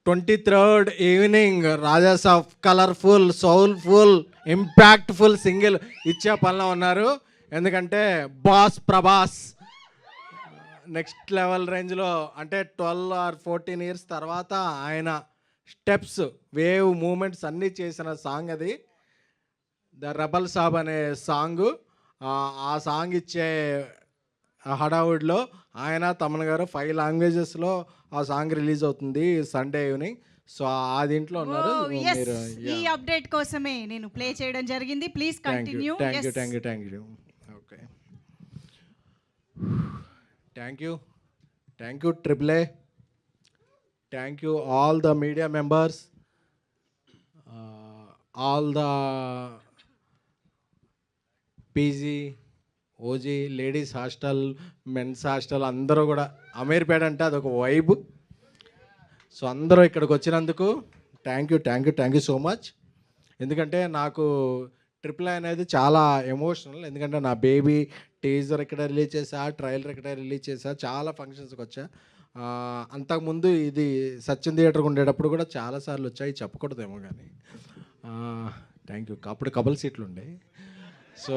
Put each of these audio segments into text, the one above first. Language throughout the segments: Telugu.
23rd ఈవినింగ్ రాజాస్ of colorful soulful impactful single ఇచ్చే పనిలో ఉన్నారు. ఎందుకంటే బాస్ ప్రభాస్ నెక్స్ట్ లెవెల్ రేంజ్లో, అంటే 12 or 14 years తర్వాత ఆయన స్టెప్స్ వేవ్ మూమెంట్స్ అన్నీ చేసిన సాంగ్ అది. ద రెబల్ సాబ్ అనే సాంగు. ఆ సాంగ్ ఇచ్చే హడావుడిలో ఆయన తమన్ గారు 5 లాంగ్వేజెస్లో ఆ సాంగ్ రిలీజ్ అవుతుంది సండే ఈవినింగ్. సో ఆ దీంట్లో ఉన్నారు. ఈ అప్డేట్ కోసమే నేను ప్లే చేయడం జరిగింది. Please continue. Thank you. Okay, thank you triple A, thank you all the media members, all the PG, OG, ladies hostel, men's hostel అందరూ కూడా. అమీర్పేట అంటే అదొక వైబ్. సో అందరూ ఇక్కడికి వచ్చినందుకు థ్యాంక్ యూ సో మచ్. ఎందుకంటే నాకు ట్రిపుల్ అనేది చాలా ఎమోషనల్. ఎందుకంటే నా బేబీ టీజర్ ఇక్కడ రిలీజ్ చేసా, ట్రైలర్ ఇక్కడ రిలీజ్ చేసా, చాలా ఫంక్షన్స్కి వచ్చా. అంతకుముందు ఇది సచిన్ థియేటర్కి ఉండేటప్పుడు కూడా చాలాసార్లు వచ్చాయి, చెప్పకూడదేమో కానీ. Thank you. అప్పుడు కబల్ సీట్లు ఉండే. So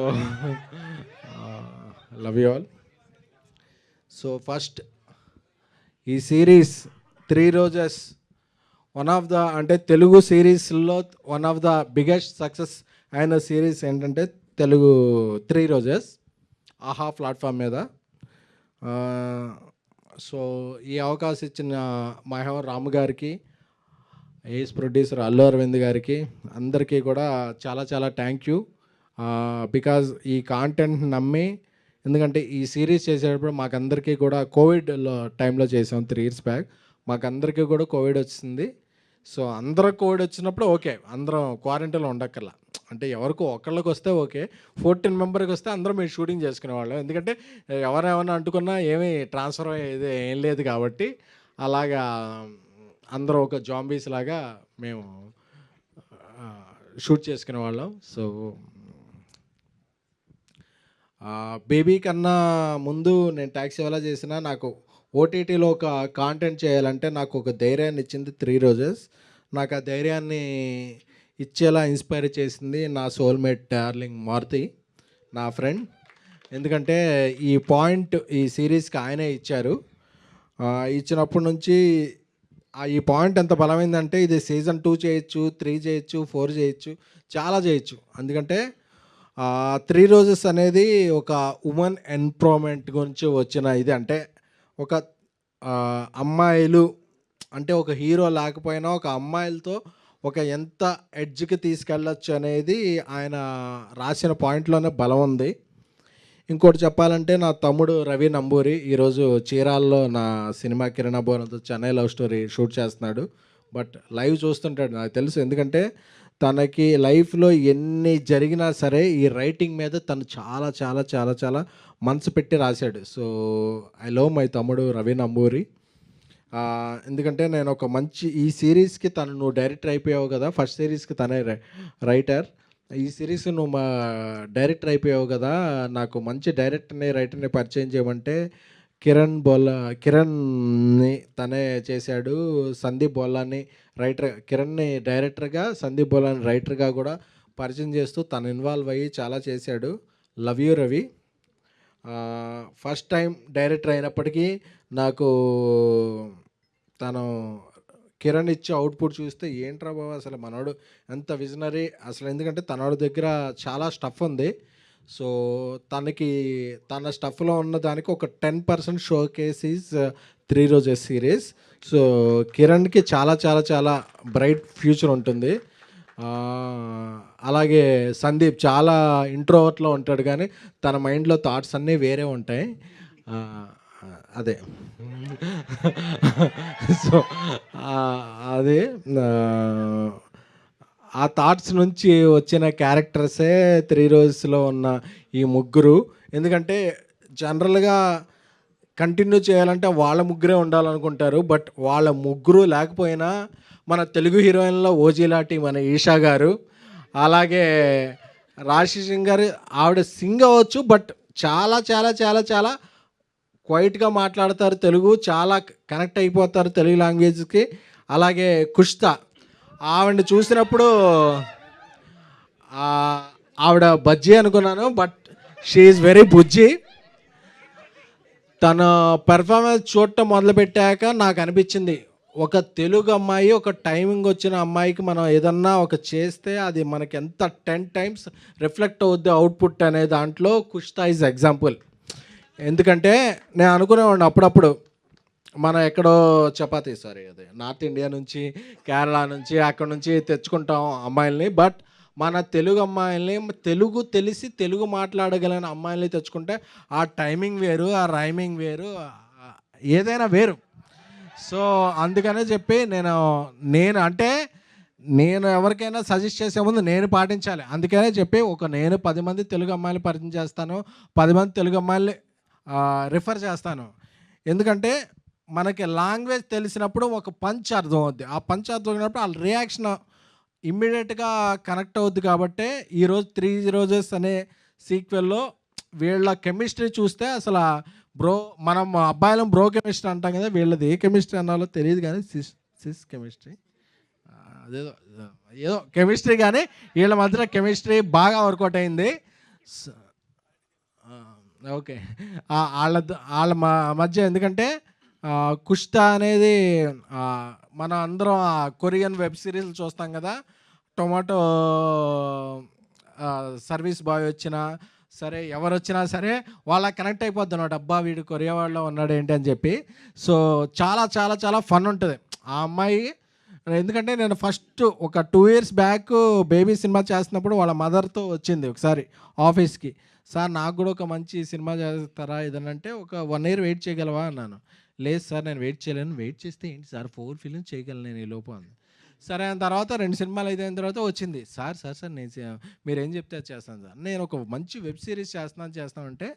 love you all. So first ఈ series 3 roses one of the, అంటే తెలుగు సిరీస్లో one of the biggest success అయిన సిరీస్ ఏంటంటే తెలుగు 3 రోజెస్ ఆహా ప్లాట్ఫామ్ మీద. సో ఈ అవకాశం ఇచ్చిన మహేవర్ రాము గారికి, ఏస్ ప్రొడ్యూసర్ అల్లు అరవింద్ గారికి, అందరికీ కూడా చాలా చాలా థ్యాంక్ యూ. బికాజ్ ఈ కాంటెంట్ నమ్మి, ఎందుకంటే ఈ సిరీస్ చేసేటప్పుడు మాకందరికీ కూడా కోవిడ్లో టైంలో చేసాం 3 years బ్యాక్. మాకందరికీ కూడా కోవిడ్ వచ్చింది. సో అందరూ కోవిడ్ వచ్చినప్పుడు ఓకే, అందరం క్వారంటైన్లో ఉండక్కర్లా. అంటే ఎవరికి ఒకళ్ళకి వస్తే ఓకే, 14 మెంబర్కి వస్తే అందరం మేము షూటింగ్ చేసుకునేవాళ్ళం. ఎందుకంటే ఎవరేమన్నా అంటుకున్నా ఏమీ ట్రాన్స్ఫర్ అయ్యేది ఏం లేదు కాబట్టి, అలాగా అందరూ ఒక జాంబీస్ లాగా మేము షూట్ చేసుకునేవాళ్ళం. సో బేబీ కన్నా ముందు నేను ట్యాక్సీ ఎలా చేసినా, నాకు ఓటీటీలో ఒక కాంటెంట్ చేయాలంటే నాకు ఒక ధైర్యాన్ని ఇచ్చింది 3 రోజెస్. నాకు ఆ ధైర్యాన్ని ఇచ్చేలా ఇన్స్పైర్ చేసింది నా సోల్మేట్ డార్లింగ్ మారుతి, నా ఫ్రెండ్. ఎందుకంటే ఈ పాయింట్ ఈ సిరీస్కి ఆయనే ఇచ్చారు. ఇచ్చినప్పటి నుంచి ఈ పాయింట్ ఎంత బలమైందంటే, ఇది సీజన్ 2 చేయొచ్చు, 3 చేయొచ్చు, 4 చేయొచ్చు, చాలా చేయొచ్చు. ఎందుకంటే 3 రోజెస్ అనేది ఒక ఉమెన్ ఎంపవర్మెంట్ గురించి వచ్చిన ఇది. అంటే ఒక అమ్మాయిలు, అంటే ఒక హీరో లేకపోయినా ఒక అమ్మాయిలతో ఒక ఎంత ఎడ్జ్కి తీసుకెళ్ళచ్చు అనేది ఆయన రాసిన పాయింట్లోనే బలం ఉంది. ఇంకోటి చెప్పాలంటే, నా తమ్ముడు రవి నంబూరి ఈరోజు చీరాల్లో నా సినిమా కిరణ్ బోనంతో చెన్నై లవ్ స్టోరీ షూట్ చేస్తున్నాడు. బట్ లైవ్ చూస్తుంటాడు, నాకు తెలుసు. ఎందుకంటే తనకి లైఫ్లో ఎన్ని జరిగినా సరే ఈ రైటింగ్ మీద తను చాలా చాలా చాలా చాలా మనసు పెట్టి రాశాడు. సో ఐ లవ్ మై తమ్ముడు రవి నంబూరి. ఎందుకంటే నేను ఒక మంచి, ఈ సిరీస్కి నువ్వు డైరెక్టర్ అయిపోయావు కదా, ఫస్ట్ సిరీస్కి తనే రైటర్, ఈ సిరీస్ నువ్వు మా డైరెక్టర్ అయిపోయావు కదా, నాకు మంచి డైరెక్టర్ని రైటర్ని పరిచయం చేయమంటే కిరణ్ని తనే చేశాడు. సందీప్ బొల్లాని కిరణ్ని డైరెక్టర్గా, సందీప్ బొల్లాని రైటర్గా కూడా పరిచయం చేస్తూ తను ఇన్వాల్వ్ అయ్యి చాలా చేశాడు. Love you Ravi. First time director అయినప్పటికీ నాకు తను కిరణ్ ఇచ్చే అవుట్పుట్ చూస్తే ఏంట్రా బాబు అసలు మనోడు ఎంత విజనరీ అసలు. ఎందుకంటే తనోడి దగ్గర చాలా స్టఫ్ ఉంది. సో తన స్టఫ్లో ఉన్న దానికి ఒక 10% showcase is 3 roses series. So కిరణ్కి చాలా చాలా చాలా బ్రైట్ ఫ్యూచర్ ఉంటుంది. అలాగే సందీప్ చాలా ఇంట్రోవర్ట్లో ఉంటాడు, కానీ తన మైండ్లో థాట్స్ అన్నీ వేరే ఉంటాయి. అదే సో అది ఆ థాట్స్ నుంచి వచ్చిన క్యారెక్టర్సే 3 రోజెస్లో ఉన్న ఈ ముగ్గురు. ఎందుకంటే జనరల్గా కంటిన్యూ చేయాలంటే వాళ్ళ ముగ్గురే ఉండాలనుకుంటారు. బట్ వాళ్ళ ముగ్గురు లేకపోయినా మన తెలుగు హీరోయిన్లో ఓజీలాంటి మన ఈషా గారు, అలాగే రాశి సింగ్ గారు, ఆవిడ సింగ్ అవ్వచ్చు బట్ చాలా చాలా చాలా చాలా క్వైట్గా మాట్లాడతారు తెలుగు, చాలా కనెక్ట్ అయిపోతారు తెలుగు లాంగ్వేజ్కి. అలాగే కుష్తా, ఆవిడని చూసినప్పుడు ఆవిడ బజ్జీ అనుకున్నాను, బట్ షీ ఈజ్ వెరీ బుజ్జి. తన పెర్ఫార్మెన్స్ చూడటం మొదలుపెట్టాక నాకు అనిపించింది, ఒక తెలుగు అమ్మాయి, ఒక టైమింగ్ వచ్చిన అమ్మాయికి మనం ఏదన్నా ఒక చేస్తే అది మనకి ఎంత 10 times రిఫ్లెక్ట్ అవుద్ది అవుట్పుట్ అనే దాంట్లో కుష్తా ఈజ్ ఎగ్జాంపుల్. ఎందుకంటే నేను అనుకునేవాడిని అప్పుడప్పుడు, మనం ఎక్కడో చపాతీ అదే నార్త్ ఇండియా నుంచి, కేరళ నుంచి, అక్కడ నుంచి తెచ్చుకుంటాం అమ్మాయిల్ని. బట్ మన తెలుగు అమ్మాయిల్ని, తెలుగు తెలిసి తెలుగు మాట్లాడగలిగిన అమ్మాయిల్ని తెచ్చుకుంటే ఆ టైమింగ్ వేరు, ఆ రైమింగ్ వేరు, ఏదైనా వేరు. సో అందుకనే చెప్పి నేను ఎవరికైనా సజెస్ట్ చేసే ముందు నేను పాటించాలి. అందుకనే చెప్పి నేను 10 మంది తెలుగు అమ్మాయిలు పరిచయం చేస్తాను, 10 మంది తెలుగు అమ్మాయిల్ని రిఫర్ చేస్తాను. ఎందుకంటే మనకి లాంగ్వేజ్ తెలిసినప్పుడు ఒక పంచ్ అర్థం అవుద్ది. ఆ పంచ్ అర్థం అయినప్పుడు వాళ్ళ రియాక్షన్ ఇమ్మీడియట్గా కనెక్ట్ అవుద్ది. కాబట్టి ఈరోజు 3 రోజెస్ అనే సీక్వెల్లో వీళ్ళ కెమిస్ట్రీ చూస్తే అసలు మనం అబ్బాయిలం బ్రో కెమిస్ట్రీ అంటాం కదా, వీళ్ళది ఏ కెమిస్ట్రీ అన్నాలో తెలియదు కానీ సిస్ కెమిస్ట్రీ, ఏదో కెమిస్ట్రీ, కానీ వీళ్ళ మధ్య కెమిస్ట్రీ బాగా వర్కౌట్ అయింది. ఓకే, వాళ్ళ మధ్య ఎందుకంటే కుష్తా అనేది మనం అందరం కొరియన్ వెబ్ సిరీస్ చూస్తాం కదా, టొమాటో సర్వీస్ బాయ్ వచ్చినా సరే, ఎవరు వచ్చినా సరే వాళ్ళ కనెక్ట్ అయిపోద్ది అన్నమాట, అబ్బా వీడు కొరియా వాళ్ళలో ఉన్నాడు ఏంటి అని చెప్పి. సో చాలా చాలా చాలా ఫన్ ఉంటుంది ఆ అమ్మాయి. ఎందుకంటే నేను ఫస్ట్ ఒక 2 years బ్యాక్ బేబీ సినిమా చేస్తున్నప్పుడు వాళ్ళ మదర్తో వచ్చింది ఒకసారి ఆఫీస్కి. సార్ నాకు కూడా ఒక మంచి సినిమా చేస్తారా ఏదనంటే, ఒక 1 year వెయిట్ చేయగలవా అన్నాను. లేదు సార్ నేను వెయిట్ చేయలేను. వెయిట్ చేస్తే ఏంటి సార్ 4 films చేయగలను నేను ఈ లోపు అంది. సరే అని తర్వాత 2 సినిమాలు అయిన తర్వాత వచ్చింది, సార్ నేను మీరేం చెప్తే అది చేస్తాను సార్, నేను ఒక మంచి వెబ్ సిరీస్ చేస్తానంటే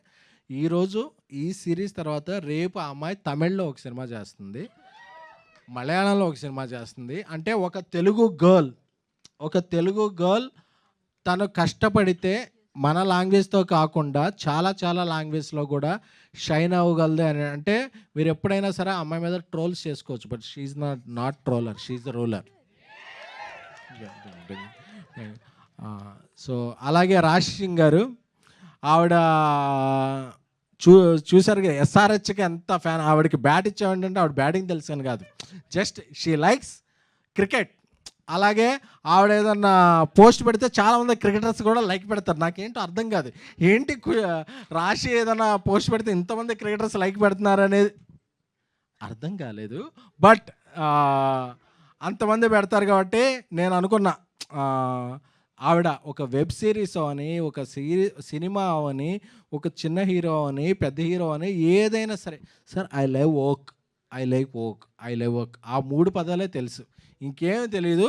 ఈరోజు ఈ సిరీస్ తర్వాత రేపు ఆ అమ్మాయి తమిళ్లో ఒక సినిమా చేస్తుంది, మలయాళంలో ఒక సినిమా చేస్తుంది. అంటే ఒక తెలుగు గర్ల్ తను కష్టపడితే మన లాంగ్వేజ్తో కాకుండా చాలా చాలా లాంగ్వేజ్లో కూడా షైన్ అవ్వగలదు అని. అంటే మీరు ఎప్పుడైనా సరే ఆ అమ్మాయి మీద ట్రోల్స్ చేసుకోవచ్చు, but she's not troller, she's the ruler. So అలాగే రాశి సింగ్ గారు, ఆవిడ చూసారు కదా ఎస్ఆర్హెచ్కి ఎంత ఫ్యాన్. ఆవిడకి బ్యాట్ ఇచ్చామంటే ఆవిడ బ్యాటింగ్ తెలుసాను కాదు, జస్ట్ షీ లైక్స్ క్రికెట్. అలాగే ఆవిడ ఏదన్నా పోస్ట్ పెడితే చాలామంది క్రికెటర్స్ కూడా లైక్ పెడతారు. నాకేంటో అర్థం కాదు, ఏంటి రాశి ఏదైనా పోస్ట్ పెడితే ఇంతమంది క్రికెటర్స్ లైక్ పెడుతున్నారు అనేది అర్థం కాలేదు. బట్ అంతమంది పెడతారు కాబట్టి నేను అనుకున్నా, ఆవిడ ఒక వెబ్ సిరీస్ అని, ఒక సినిమా అని, ఒక చిన్న హీరో అని, పెద్ద హీరో అని, ఏదైనా సరే సార్ ఐ లైక్ వర్క్ ఆ 3 పదాలే తెలుసు, ఇంకేమీ తెలియదు.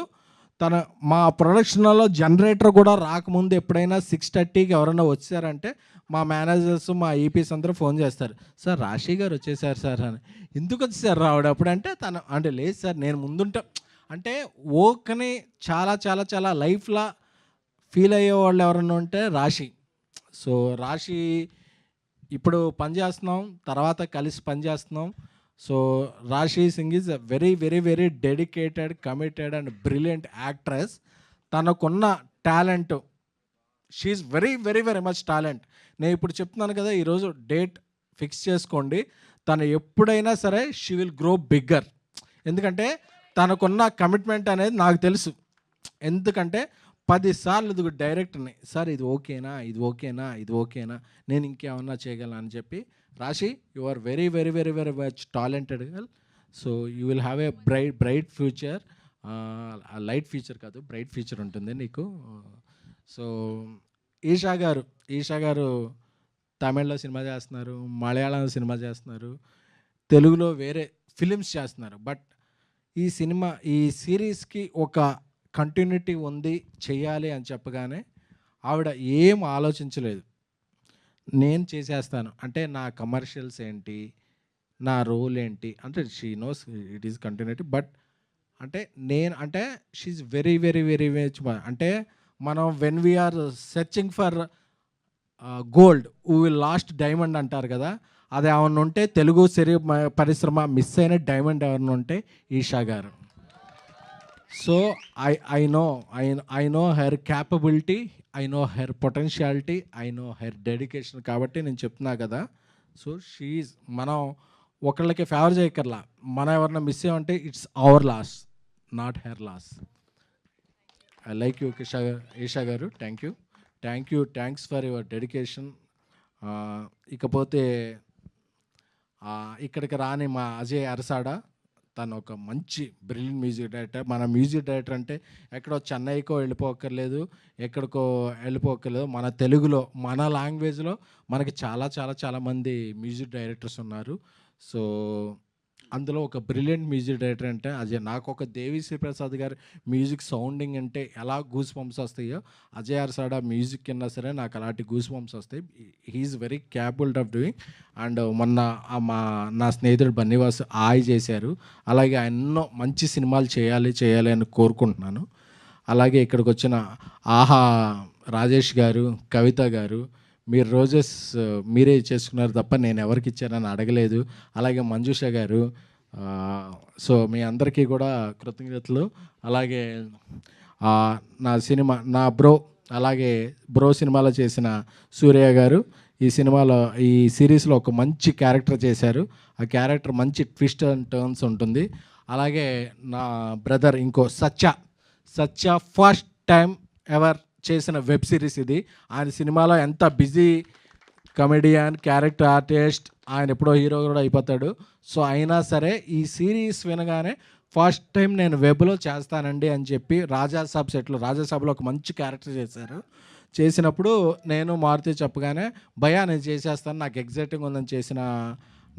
మా ప్రొడక్షన్లో జనరేటర్ కూడా రాకముందు ఎప్పుడైనా 6:30కి ఎవరైనా వచ్చారంటే మా మేనేజర్స్, మా ఈపీస్ అందరూ ఫోన్ చేస్తారు, సార్ రాశి గారు వచ్చేసారు సార్ అని. ఎందుకు వచ్చేసారు రావడం అప్పుడంటే అంటే లేదు సార్ నేను ముందుంటా అంటే వర్క్ని చాలా చాలా చాలా లైఫ్లా ఫీల్ అయ్యే వాళ్ళు ఎవరన్నా ఉంటే రాశి. సో రాశి ఇప్పుడు పనిచేస్తున్నాం, తర్వాత కలిసి పనిచేస్తున్నాం. So Rashi Singh is very very very dedicated, committed and brilliant actress. తనకున్న talent, she's very very very much talent. నేను ఇప్పుడు చెప్తున్నాను కదా, ఈరోజు డేట్ ఫిక్స్ చేసుకోండి, తను ఎప్పుడైనా సరే షీ విల్ గ్రో బిగ్గర్. ఎందుకంటే తనకున్న కమిట్మెంట్ అనేది నాకు తెలుసు. ఎందుకంటే 10 సార్లు డైరెక్టర్ని, సార్ ఇది ఓకేనా, నేను ఇంకేమన్నా చేయగలను అని చెప్పి. Rashi, you are very very very very much talented girl. So you will have a bright future. Light future కాదు, బ్రైట్ ఫ్యూచర్ ఉంటుంది నీకు. సో ఈషా గారు తమిళ్లో సినిమా చేస్తున్నారు, మలయాళంలో సినిమా చేస్తున్నారు, తెలుగులో వేరే ఫిలిమ్స్ చేస్తున్నారు. బట్ ఈ సిరీస్కి ఒక కంటిన్యూటీ ఉంది, చెయ్యాలి అని చెప్పగానే ఆవిడ ఏం ఆలోచించలేదు, నేను చేసేస్తాను అంటే నా కమర్షియల్స్ ఏంటి, నా రోల్ ఏంటి అంటే she knows it is continuity. But అంటే she's very very very much. అంటే మనం when we are searching for gold we will lost diamond అంటారు కదా, అది ఏమన్నా ఉంటే తెలుగు పరిశ్రమ మిస్ అయిన డైమండ్ ఎవరన్నా ఉంటే Esha garu. So I know her capability, I know her potentiality, I know her dedication, కాబట్టి నేను చెప్తున్నా కదా. సో షీఈ్, మనం ఒకళ్ళకి ఫేవర్ చేయక్కర్లా, మనం ఎవరన్నా మిస్ అయ్యామంటే it's our loss, not her loss. I like you Esha గారు, థ్యాంక్స్ ఫర్ యువర్ డెడికేషన్. ఇకపోతే ఇక్కడికి రాని మా అజయ్ అరసాడ, తను ఒక మంచి బ్రిలియంట్ మ్యూజిక్ డైరెక్టర్. మన మ్యూజిక్ డైరెక్టర్ అంటే ఎక్కడో చెన్నైకో వెళ్ళిపోక్కర్లేదు, ఎక్కడికో వెళ్ళిపోక్కర్లేదు, మన తెలుగులో మన లాంగ్వేజ్లో మనకి చాలా చాలా చాలా మంది మ్యూజిక్ డైరెక్టర్స్ ఉన్నారు. సో అందులో ఒక బ్రిలియంట్ మ్యూజిక్ డైరెక్టర్ అంటే అజయ్. నాకు ఒక దేవిశ్రీ ప్రసాద్ గారి మ్యూజిక్ సౌండింగ్ అంటే ఎలా గూస్ బంప్స్ వస్తాయో, అజయ్ అర్సాడా మ్యూజిక్ కిన్నా సరే నాకు అలాంటి గూస్ బంప్స్ వస్తాయి. He's very capable of doing. And మొన్న నా స్నేహితుడు బన్నీవాస్ ఆయి చేశారు. అలాగే ఎన్నో మంచి సినిమాలు చేయాలి అని కోరుకుంటున్నాను. అలాగే ఇక్కడికి వచ్చిన ఆహా రాజేష్ గారు, కవిత గారు, మీరు రోజెస్ మీరే చేసుకున్నారు తప్ప నేను ఎవరికి ఇచ్చానని అడగలేదు. అలాగే మంజుష గారు, సో మీ అందరికీ కూడా కృతజ్ఞతలు. అలాగే నా బ్రో, అలాగే బ్రో సినిమాలో చేసిన సూర్య గారు ఈ సిరీస్లో ఒక మంచి క్యారెక్టర్ చేశారు. ఆ క్యారెక్టర్ మంచి ట్విస్ట్ అండ్ టర్న్స్ ఉంటుంది. అలాగే నా బ్రదర్ ఇంకో సత్య ఫస్ట్ టైం ఎవర్ చేసిన వెబ్ సిరీస్ ఇది. ఆయన సినిమాలో ఎంత బిజీ కమెడియన్, క్యారెక్టర్ ఆర్టిస్ట్, ఆయన ఎప్పుడో హీరో కూడా అయిపోతాడు. సో అయినా సరే ఈ సిరీస్ వినగానే ఫస్ట్ టైం నేను వెబ్లో చేస్తానండి అని చెప్పి రాజాసాబ్లో ఒక మంచి క్యారెక్టర్ చేసినప్పుడు నేను మారుతి చెప్పగానే భయా నేను చేసేస్తాను, నాకు ఎగ్జైటింగ్ ఉందని చేసిన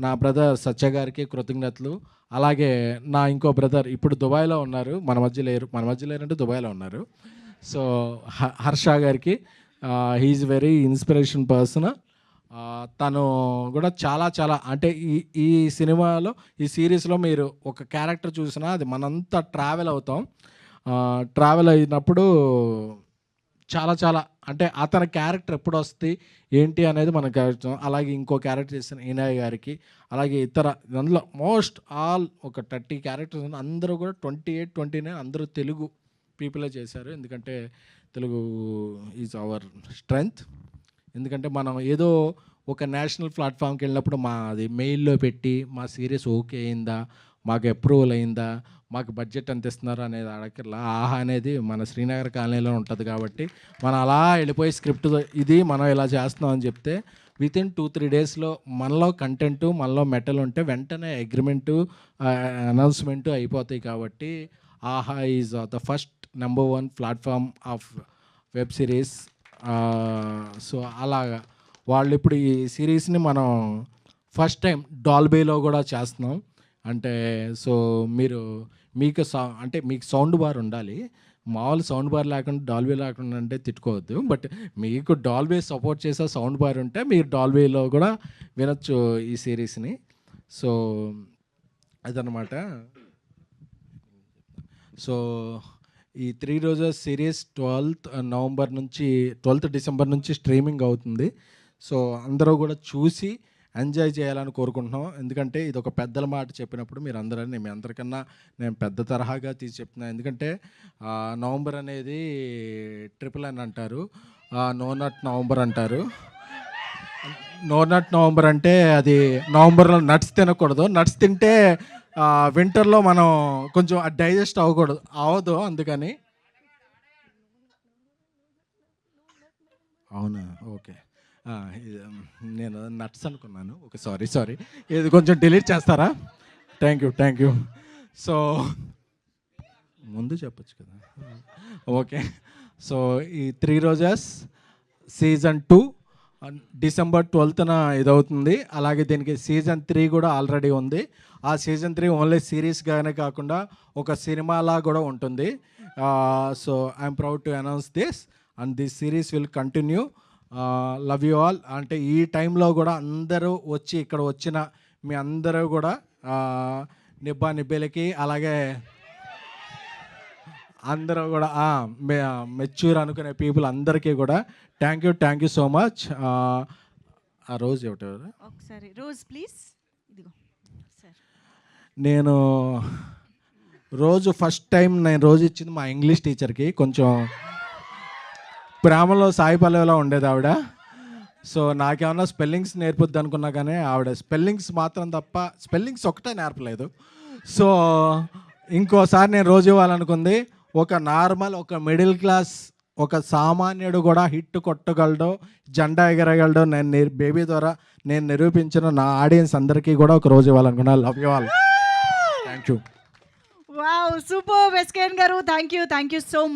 నా బ్రదర్ సత్య గారికి కృతజ్ఞతలు. అలాగే నా ఇంకో బ్రదర్ ఇప్పుడు దుబాయ్లో ఉన్నారు, మన మధ్య లేరంటే దుబాయ్లో ఉన్నారు. సో హర్ష గారికి, హీఈస్ వెరీ ఇన్స్పిరేషన్ పర్సన్. తను కూడా చాలా చాలా అంటే ఈ సినిమాలో ఈ సిరీస్లో మీరు ఒక క్యారెక్టర్ చూసినా అది మనంతా ట్రావెల్ అయినప్పుడు చాలా చాలా అంటే అతని క్యారెక్టర్ ఎప్పుడు వస్తుంది ఏంటి అనేది మనకు అర్థం. అలాగే ఇంకో క్యారెక్టర్ చేసిన ఈనాయ్ గారికి, అలాగే ఇతర అందులో మోస్ట్ ఆల్ ఒక 30 క్యారెక్టర్స్ అందరూ కూడా 28, 29 అందరూ తెలుగు పీపులే చేశారు. ఎందుకంటే తెలుగు ఈజ్ అవర్ స్ట్రెంగ్త్. ఎందుకంటే మనం ఏదో ఒక నేషనల్ ప్లాట్ఫామ్కి వెళ్ళినప్పుడు అది మెయిల్లో పెట్టి మా సిరీస్ ఓకే అయిందా, మాకు అప్రూవల్ అయిందా, మాకు బడ్జెట్ ఎంత ఇస్తున్నారు అనేది అడగర్లా. ఆహా అనేది మన శ్రీనగర్ కాలనీలో ఉంటుంది కాబట్టి మనం అలా వెళ్ళిపోయి స్క్రిప్ట్ ఇది మనం ఇలా చేస్తున్నాం అని చెప్తే వితిన్ 2-3 డేస్లో మనలో కంటెంటు, మనలో మెటల్ ఉంటే వెంటనే అగ్రిమెంటు, అనౌన్స్మెంటు అయిపోతాయి. కాబట్టి ఆహా is the first number 1 platform of web series. So అలాగా వాళ్ళు ఇప్పుడు ఈ సిరీస్ని మనం ఫస్ట్ టైం డాల్బీలో కూడా చేస్తున్నాం. అంటే సో మీకు సౌండ్ బార్ ఉండాలి, మామూలు సౌండ్ బార్ లేకుండా డాల్బీ లేకుండా అంటే తిట్టుకోవద్దు. బట్ మీకు డాల్బీ సపోర్ట్ చేసే సౌండ్ బార్ ఉంటే మీరు డాల్బీలో కూడా వినొచ్చు ఈ సిరీస్ని. సో అదనమాట. సో ఈ 3 రోజెస్ సిరీస్ 12th డిసెంబర్ నుంచి స్ట్రీమింగ్ అవుతుంది. సో అందరూ కూడా చూసి ఎంజాయ్ చేయాలని కోరుకుంటున్నాం. ఎందుకంటే ఇది ఒక పెద్దల మాట చెప్పినప్పుడు మీ అందరికన్నా నేను పెద్ద తరహాగా తీసి చెప్తున్నాను. ఎందుకంటే నవంబర్ అనేది NNN అంటారు, నో నట్ నవంబర్ అంటారు. నో నట్ నవంబర్ అంటే అది నవంబర్లో నట్స్ తినకూడదు, నట్స్ తింటే వింటర్లో మనం కొంచెం డైజెస్ట్ అవ్వదు. అందుకని అవునా, ఓకే. నేను నట్స్ అనుకున్నాను. Okay, sorry. ఇది కొంచెం డిలీట్ చేస్తారా? Thank you. సో ముందు చెప్పచ్చు కదా. ఓకే. సో ఈ 3 రోజెస్ సీజన్ 2 December 12th ఇదవుతుంది. అలాగే దీనికి సీజన్ 3 కూడా ఆల్రెడీ ఉంది. ఆ సీజన్ 3 ఓన్లీ సిరీస్గానే కాకుండా ఒక సినిమాలా కూడా ఉంటుంది. So I'm proud to announce this and this series will continue. Love you all. అంటే ఈ టైంలో కూడా అందరూ వచ్చి ఇక్కడ వచ్చిన మీ అందరూ కూడా నిబ్బేలకి, అలాగే అందరూ కూడా మెచ్యూర్ అనుకునే పీపుల్ అందరికీ కూడా థ్యాంక్ యూ సో మచ్. ఆ రోజు ఒకసారి రోజ్ ప్లీజ్. ఇదిగో సార్. నేను రోజు ఫస్ట్ టైం నేను రోజు ఇచ్చింది మా ఇంగ్లీష్ టీచర్కి. కొంచెం ప్రేమలో సాయి పల్లవిలా ఉండేది ఆవిడ. సో నాకేమన్నా స్పెల్లింగ్స్ నేర్పుద్ది అనుకున్నా కానీ ఆవిడ స్పెల్లింగ్స్ మాత్రం తప్ప స్పెల్లింగ్స్ ఒకటే నేర్పలేదు. సో ఇంకోసారి నేను రోజు ఇవ్వాలనుకుంది, ఒక నార్మల్, ఒక మిడిల్ క్లాస్, ఒక సామాన్యుడు కూడా హిట్ కొట్టగలడు, జెండా ఎగరగలడు. నేను బేబీ ద్వారా నేను నిరూపించిన నా ఆడియన్స్ అందరికీ కూడా ఒక రోజు ఇవ్వాలనుకున్నా. Love you all. Thank you. Wow, super SKN గారు. Thank you so much.